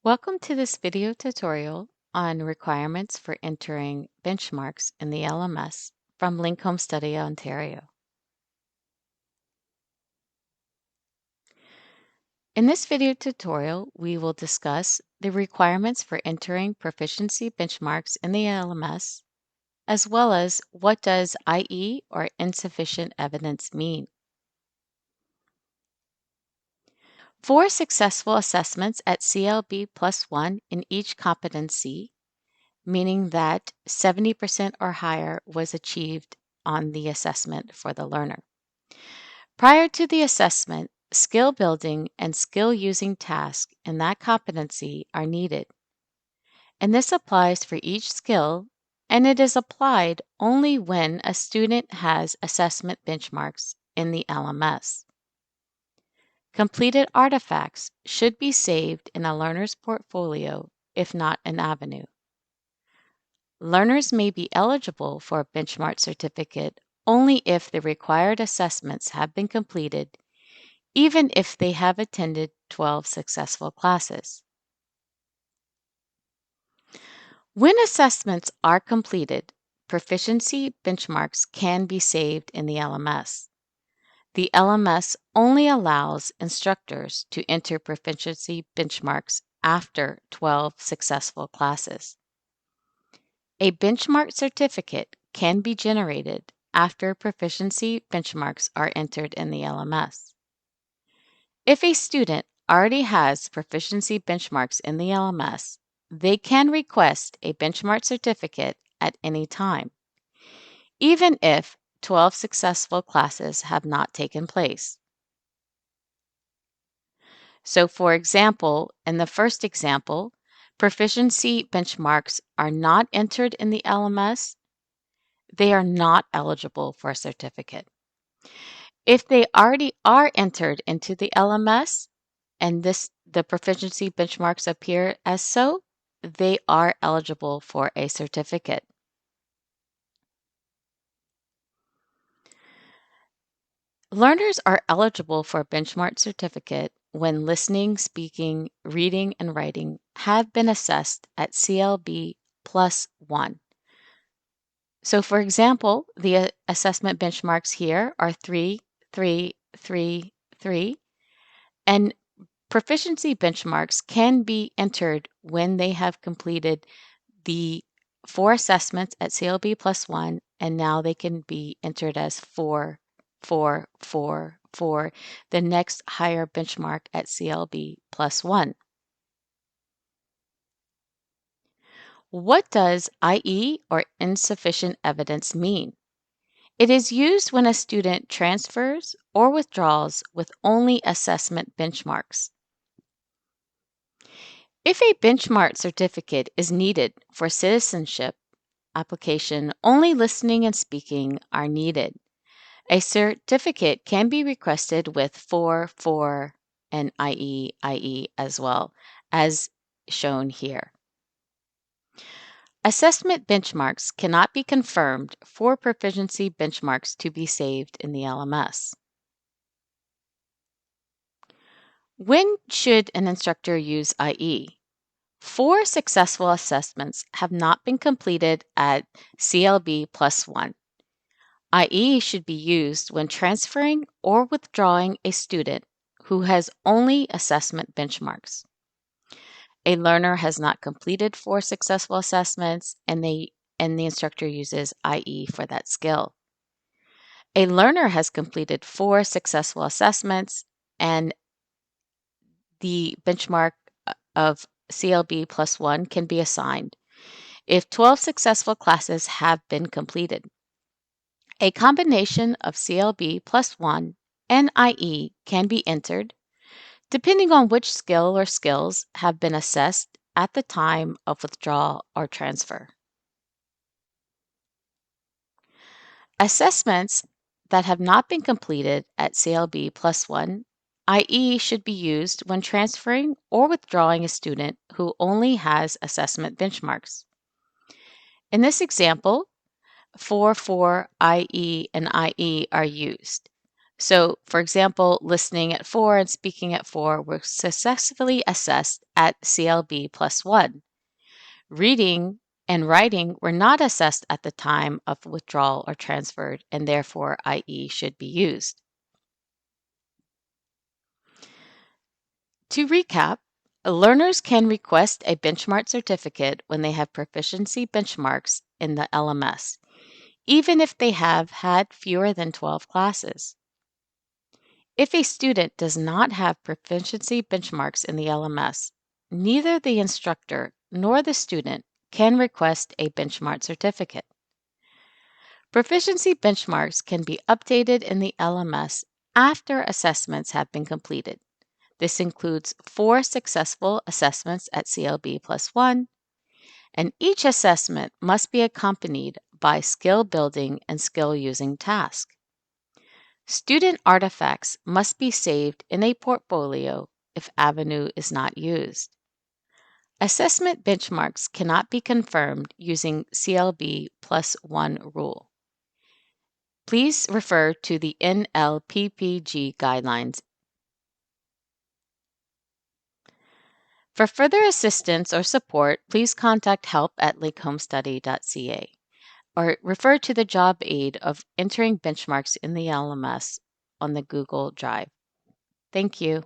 Welcome to this video tutorial on requirements for entering benchmarks in the LMS from Link Home Study Ontario. In this video tutorial, we will discuss the requirements for entering proficiency benchmarks in the LMS, as well as what does IE or insufficient evidence mean. For successful assessments at CLB +1 in each competency, meaning that 70% or higher was achieved on the assessment for the learner. Prior to the assessment, skill building and skill using tasks in that competency are needed. And this applies for each skill, and it is applied only when a student has assessment benchmarks in the LMS. Completed artifacts should be saved in a learner's portfolio, if not an Avenue. Learners may be eligible for a benchmark certificate only if the required assessments have been completed, even if they have attended 12 successful classes. When assessments are completed, proficiency benchmarks can be saved in the LMS. The LMS only allows instructors to enter proficiency benchmarks after 12 successful classes. A benchmark certificate can be generated after proficiency benchmarks are entered in the LMS. If a student already has proficiency benchmarks in the LMS, they can request a benchmark certificate at any time, even if 12 successful classes have not taken place. So, for example, in the first example, proficiency benchmarks are not entered in the LMS. They are not eligible for a certificate. If they already are entered into the LMS and the proficiency benchmarks appear as so, they are eligible for a certificate. Learners are eligible for a benchmark certificate when listening, speaking, reading, and writing have been assessed at CLB +1. So, for example, the assessment benchmarks here are 3, 3, 3, 3, and proficiency benchmarks can be entered when they have completed the 4 assessments at CLB +1, and now they can be entered as 4, 4, 4, 4, the next higher benchmark at CLB +1. What does IE or insufficient evidence mean? It is used when a student transfers or withdraws with only assessment benchmarks. If a benchmark certificate is needed for citizenship application, only listening and speaking are needed. A certificate can be requested with 4, 4, and IE as well, as shown here. Assessment benchmarks cannot be confirmed for proficiency benchmarks to be saved in the LMS. When should an instructor use IE? 4 successful assessments have not been completed at CLB +1. IE should be used when transferring or withdrawing a student who has only assessment benchmarks. A learner has not completed 4 successful assessments and the instructor uses IE for that skill. A learner has completed 4 successful assessments and the benchmark of CLB +1 can be assigned if 12 successful classes have been completed. A combination of CLB +1 and IE can be entered depending on which skill or skills have been assessed at the time of withdrawal or transfer. Assessments that have not been completed at CLB +1, IE should be used when transferring or withdrawing a student who only has assessment benchmarks. In this example, 4, 4, IE, and IE are used. So, for example, listening at 4 and speaking at 4 were successfully assessed at CLB plus 1. Reading and writing were not assessed at the time of withdrawal or transferred, and therefore IE should be used. To recap, learners can request a benchmark certificate when they have proficiency benchmarks in the LMS, even if they have had fewer than 12 classes. If a student does not have proficiency benchmarks in the LMS, neither the instructor nor the student can request a benchmark certificate. Proficiency benchmarks can be updated in the LMS after assessments have been completed. This includes 4 successful assessments at CLB plus 1, and each assessment must be accompanied by skill building and skill using tasks. Student artifacts must be saved in a portfolio if Avenue is not used. Assessment benchmarks cannot be confirmed using CLB plus 1 rule. Please refer to the NLPPG guidelines. For further assistance or support, please contact help@lakehomestudy.ca or refer to the job aid of entering benchmarks in the LMS on the Google Drive. Thank you.